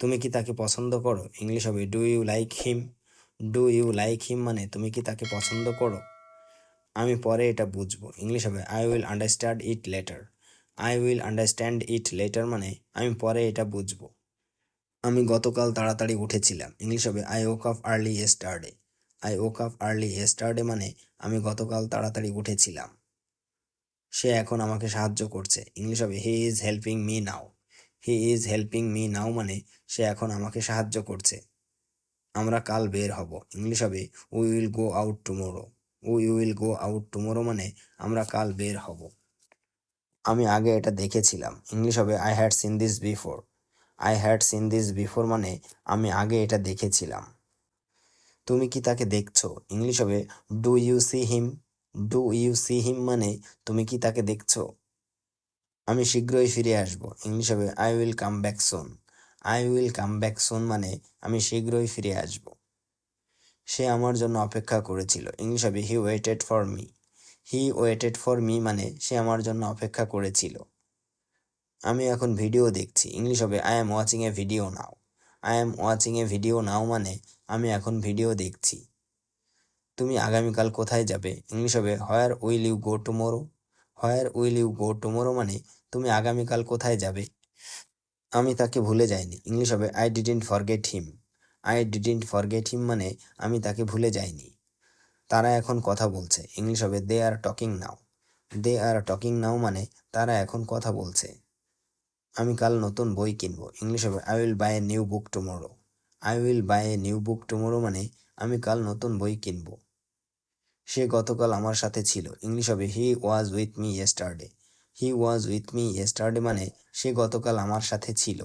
তুমি কি তাকে পছন্দ করো? ইংলিশ হবে do you like him. Do you like him মানে তুমি কি তাকে পছন্দ করো? আমি পরে এটা বুঝবো। ইংলিশ হবে I will understand it later. I will understand it later মানে আমি পরে এটা বুঝবো। আমি গতকাল তাড়াতাড়ি উঠেছিলাম। ইংলিশ হবে I woke up early yesterday. I woke up early yesterday মানে আমি গতকাল তাড়াতাড়ি উঠেছিলাম। সে এখন আমাকে সাহায্য করছে। ইংলিশ হবে he is helping me now. He is helping me now মানে সে এখন আমাকে সাহায্য করছে। আমরা কাল বের হব। ইংলিশ হবে we will go out tomorrow. We will go out tomorrow মানে আমরা কাল বের হব। আমি আগে এটা দেখেছিলাম। ইংলিশ হবে I had seen this before. I had seen this before মানে আমি আগে এটা দেখেছিলাম। তুমি কি তাকে দেখছো? ইংলিশ হবে do you see him. Do you see him মানে তুমি কি তাকে দেখছো? আমি শীঘ্রই ফিরে আসব। ইংলিশ হবে I will come back soon. I will come back soon মানে আমি শীঘ্রই ফিরে আসব। সে আমার জন্য অপেক্ষা করেছিল। ইংলিশ হবে হি waited for me. He waited for me মানে সে আমার জন্য অপেক্ষা করেছিল। আমি এখন ভিডিও দেখছি। ইংলিশ হবে I am watching a video now. I am watching a video now মানে আমি এখন ভিডিও দেখছি। তুমি আগামীকাল কোথায় যাবে? ইংলিশ হবে where will you go tomorrow. Where will you go tomorrow মানে তুমি আগামীকাল কোথায় যাবে? আমি তাকে ভুলে যাইনি। ইংলিশ হবে I didn't forget him. I didn't forget him মানে আমি তাকে ভুলে যাইনি। তারা এখন কথা বলছে। ইংলিশ হবে they are talking now. They are talking নাও মানে তারা এখন কথা বলছে। আমি কাল নতুন বই কিনবো। ইংলিশ হবে I will buy a new book tomorrow. I will buy a new book tomorrow মানে আমি কাল নতুন বই কিনবো। সে গতকাল আমার সাথে ছিল। ইংলিশ হবে he was with me yesterday. He was with me yesterday মানে সে গতকাল আমার সাথে ছিল।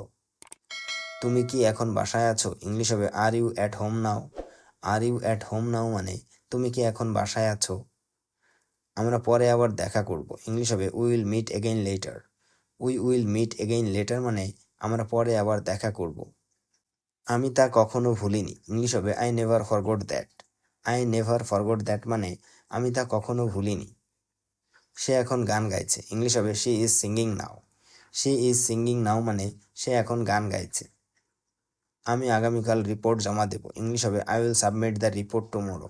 তুমি কি এখন বাসায় আছো? ইংলিশ হবে are you at home now. Are you at home now মানে তুমি কি এখন বাসায় আছো? আমরা পরে আবার দেখা করব। ইংলিশ হবে we will meet again later. We will meet again later মানে আমরা পরে আবার দেখা করব। আমি তা কখনো ভুলিনি। ইংলিশ হবে I never forgot that. I never forgot that মানে আমি তা কখনো ভুলিনি। সে এখন গান গাইছে। ইংলিশ হবে she is singing now. She is singing now মানে সে এখন গান গাইছে। আমি আগামীকাল রিপোর্ট জমা দেব। ইংলিশ হবে I will submit the report tomorrow.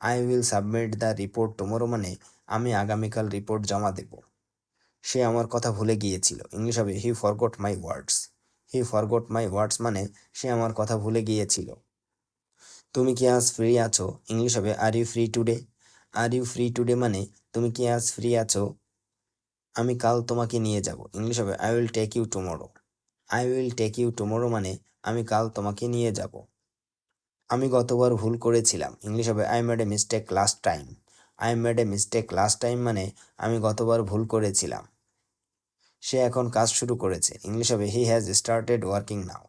I will submit the report tomorrow মানে আমি আগামীকাল রিপোর্ট জমা দেব। সে আমার কথা ভুলে গিয়েছিল। ইংলিশ হবে হি forgot my words. He forgot my ওয়ার্ডস মানে সে আমার কথা ভুলে গিয়েছিল। তুমি কি আজ ফ্রি আছো? ইংলিশ হবে are you free today. Are you free today মানে তুমি কি আজ ফ্রি আছো? আমি কাল তোমাকে নিয়ে যাব। ইংলিশ হবে I will take you tomorrow. I will take you tomorrow মানে আমি কাল তোমাকে নিয়ে যাব। আমি গতবার ভুল করেছিলাম। ইংলিশ হবে I made a mistake last time. I made a mistake last time মানে আমি গতবার ভুল করেছিলাম। সে এখন কাজ শুরু করেছে। ইংলিশ হবে he has started working now.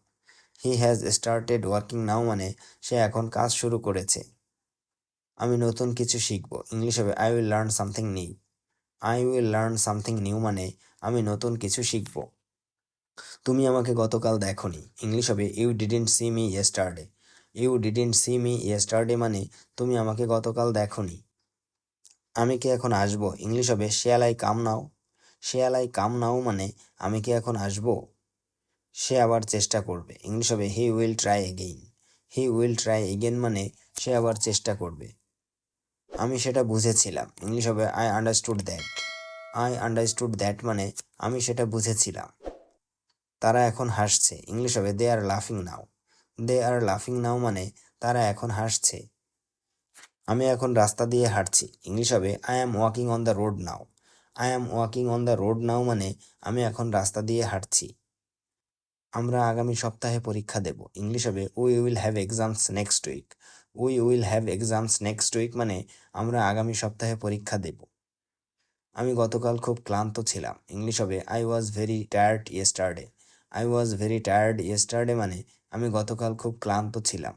He has started working নাও মানে সে এখন কাজ শুরু করেছে। আমি নতুন কিছু শিখব। ইংলিশ হবে I will learn something new. I will learn something new মানে আমি নতুন কিছু শিখব। তুমি আমাকে গতকাল দেখোনি। ইংলিশ হবে you didn't see me yesterday. You didn't see me yesterday মানে তুমি আমাকে গতকাল দেখোনি। আমি কি এখন আসবো? ইংলিশ হবে শেয়াল আই কাম নাও। শেয়াল আই কাম নাও মানে আমি কি এখন আসবো? সে আবার চেষ্টা করবে। ইংলিশ হবে he will try again. He will try again মানে সে আবার চেষ্টা করবে। আমি সেটা বুঝেছিলাম। ইংলিশ হবে I understood that. I understood that মানে আমি সেটা বুঝেছিলাম। তারা এখন হাসছে। ইংলিশ হবে দে আর লাফিং নাও। দে আর লাফিং নাও মানে তারা এখন হাসছে। আমি এখন রাস্তা দিয়ে হাঁটছি। ইংলিশ হবে I am walking on the road now. I am walking on the road now মানে আমি এখন রাস্তা দিয়ে হাঁটছি। আমরা আগামী সপ্তাহে পরীক্ষা দেব। ইংলিশ হবে we will have exams next week. We will have exams next week মানে আমরা আগামী সপ্তাহে পরীক্ষা দেব। আমি গতকাল খুব ক্লান্ত ছিলাম। ইংলিশ হবে I was very tired yesterday. I was very tired yesterday মানে আমি গতকাল খুব ক্লান্ত ছিলাম।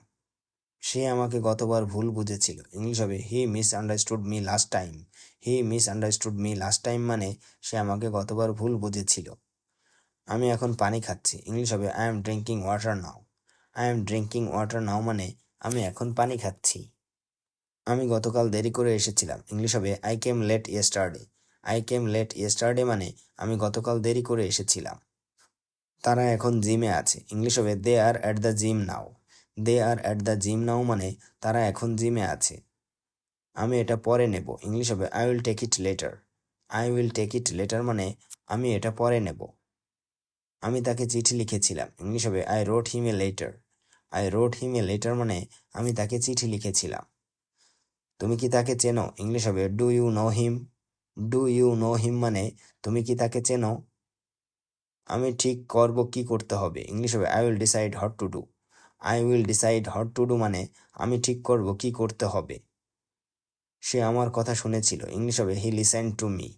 সে আমাকে গতবার ভুল বুঝেছিল। ইংলিশ হবে হি miss understood me last time. হি miss understood me last time মানে সে আমাকে গতবার ভুল বুঝেছিল। আমি এখন পানি খাচ্ছি। ইংলিশ হবে I am drinking water now. I am drinking water now মানে আমি এখন পানি খাচ্ছি। আমি গতকাল দেরি করে এসেছিলাম। ইংলিশ হবে I came late yesterday. I came late yesterday মানে আমি গতকাল দেরি করে এসেছিলাম। তারা এখন জিমে আছে, ইংলিশ হবে they are at the gym now. They are at the gym now মানে তারা এখন জিমে আছে। আমি এটা পরে নেব, ইংলিশ হবে I will take it later. I will take it later মানে আমি এটা পরে নেব। আমি তাকে চিঠি লিখেছিলাম, ইংলিশ হবে I রোট him a letter. I রোট him a letter মানে আমি তাকে চিঠি লিখেছিলাম। তুমি কি তাকে চেনো, ইংলিশ হবে do you know him. Do you know him মানে তুমি কি তাকে চেনো। আমি ঠিক করব কি করতে হবে, ইংলিশ হবে I will decide hot to do. I will decide hot to do মানে আমি ঠিক করব কি করতে হবে। সে আমার কথা শুনেছিল, ইংলিশ হবে he listened to me.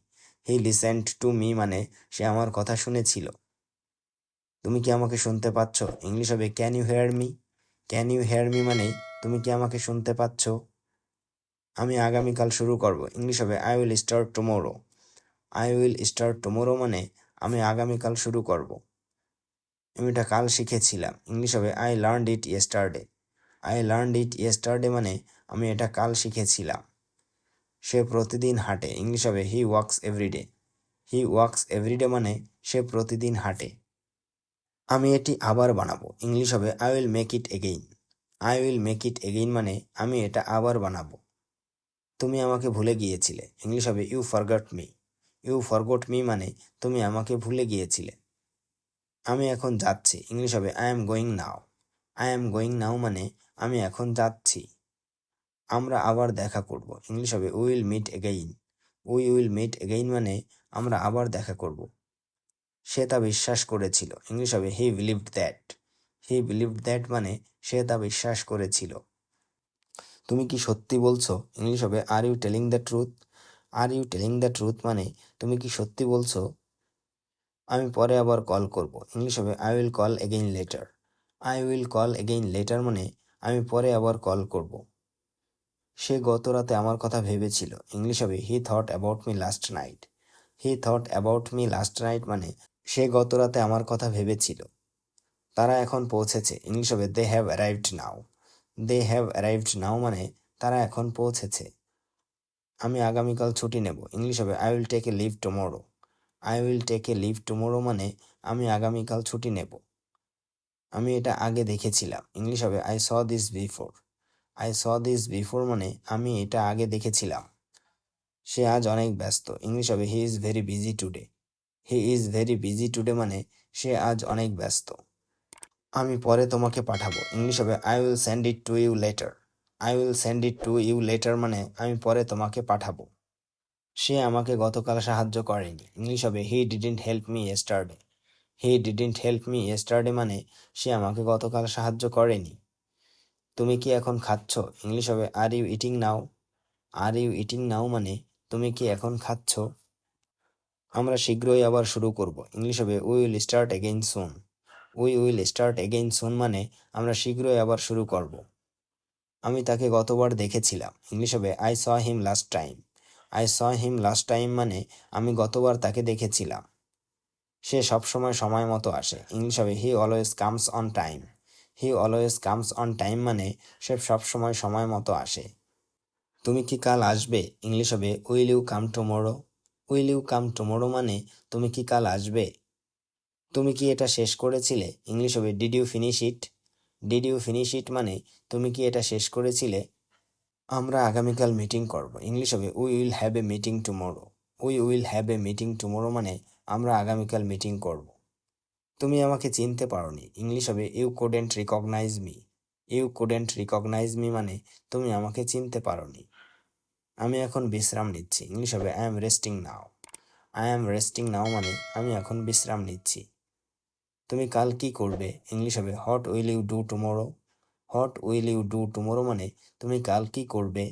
He listened to me মানে সে আমার কথা শুনেছিল। তুমি কি আমাকে শুনতে পাচ্ছ, ইংলিশ হবে can you hear me. Can you hear me মানে তুমি কি আমাকে শুনতে পাচ্ছ। আমি আগামীকাল শুরু করব, ইংলিশ হবে I will start tomorrow. I will start tomorrow মানে আমি আগামীকাল শুরু করব। আমি এটা কাল শিখেছিলাম, ইংলিশ হবে I learned it yesterday. I learned it yesterday মানে আমি এটা কাল শিখেছিলাম। সে প্রতিদিন হাঁটে, ইংলিশ হবে হি ওয়াক্স এভরিডে। হি ওয়াক্স এভরিডে মানে সে প্রতিদিন হাঁটে। আমি এটি আবার বানাবো, ইংলিশ হবে I will make it again. I will make it again মানে আমি এটা আবার বানাবো। তুমি আমাকে ভুলে গিয়েছিলে, ইংলিশ হবে you forgot me. You forgot me মানে তুমি আমাকে ভুলে গিয়েছিলে। আমি এখন যাচ্ছি, ইংলিশ হবে I am going now. I am going now মানে আমি এখন যাচ্ছি। আমরা আবার দেখা করব, ইংলিশ হবে we will meet again. We will meet again মানে আমরা আবার দেখা করব। সে তা বিশ্বাস করেছিল, ইংলিশ হবে হি believed that. He believed that মানে সে তা বিশ্বাস করেছিল। তুমি কি সত্যি বলছো, ইংলিশ হবে are you telling the truth. Are you telling the truth মানে তুমি কি সত্যি বলছো। আমি পরে আবার কল করব, ইংলিশ হবে I will call again later. I will call again later মানে আমি পরে আবার কল করব। সে গত রাতে আমার কথা ভেবেছিল, ইংলিশ হবে he thought about me last night. He thought about me last night মানে সে গত রাতে আমার কথা ভেবেছিল। তারা এখন পৌঁছেছে, ইংলিশ হবে they have arrived now. They have arrived now মানে তারা এখন পৌঁছেছে। আমি আগামীকাল ছুটি নেব, ইংলিশ হবে I will take a leave tomorrow. I will take a leave tomorrow মানে আমি আগামীকাল ছুটি নেব। আমি এটা আগে দেখেছিলাম, ইংলিশ হবে I saw this before. I saw this before মানে আমি এটা আগে দেখেছিলাম। সে আজ অনেক ব্যস্ত, ইংলিশ হবে he is very busy today. He is very busy today মানে সে আজ অনেক ব্যস্ত। আমি পরে তোমাকে পাঠাবো, ইংলিশ হবে I will send it to you later. I will send it to you later মানে আমি পরে তোমাকে পাঠাবো। সে আমাকে গতকাল সাহায্য করেনি, ইংলিশ হবে he didn't help me yesterday. He didn't help me yesterday মানে সে আমাকে গতকাল সাহায্য করেনি। তুমি কি এখন খাচ্ছ, ইংলিশ হবে are you eating now. Are you eating now মানে তুমি কি এখন খাচ্ছ। আমরা শীঘ্রই আবার শুরু করব, ইংলিশ হবে we will start again soon. We will start again soon মানে আমরা শীঘ্রই আবার শুরু করব। আমি তাকে গতবার দেখেছিলাম, ইংলিশ হবে I saw him last time. I saw him last time মানে আমি গতবার তাকে দেখেছিলাম। সে সবসময় সময় মতো আসে, ইংলিশ হবে he always comes on time. He always comes on time মানে সে সবসময় সময় মতো আসে। তুমি কি কাল আসবে, ইংলিশ হবে will you come tomorrow. Will you come tomorrow মানে তুমি কি কাল আসবে। তুমি কি এটা শেষ করেছিলে, ইংলিশ হবে did you finish it. Did you finish it মানে তুমি কি এটা শেষ করেছিলে। আমরা আগামীকাল মিটিং করব, ইংলিশ হবে we will have a meeting tomorrow. We will have a meeting tomorrow মানে আমরা আগামীকাল মিটিং করব। তুমি আমাকে চিনতে পারোনি, ইংলিশ হবে you couldn't recognise me. You couldn't recognise me মানে তুমি আমাকে চিনতে পারোনি। আমি এখন বিশ্রাম নিচ্ছি, ইংলিশ হবে I am resting now. I am resting now মানে আমি এখন বিশ্রাম নিচ্ছি। তুমি কাল কি করবে, ইংলিশ হবে what will you do tomorrow. What will you do tomorrow মানে তুমি কাল কি করবে।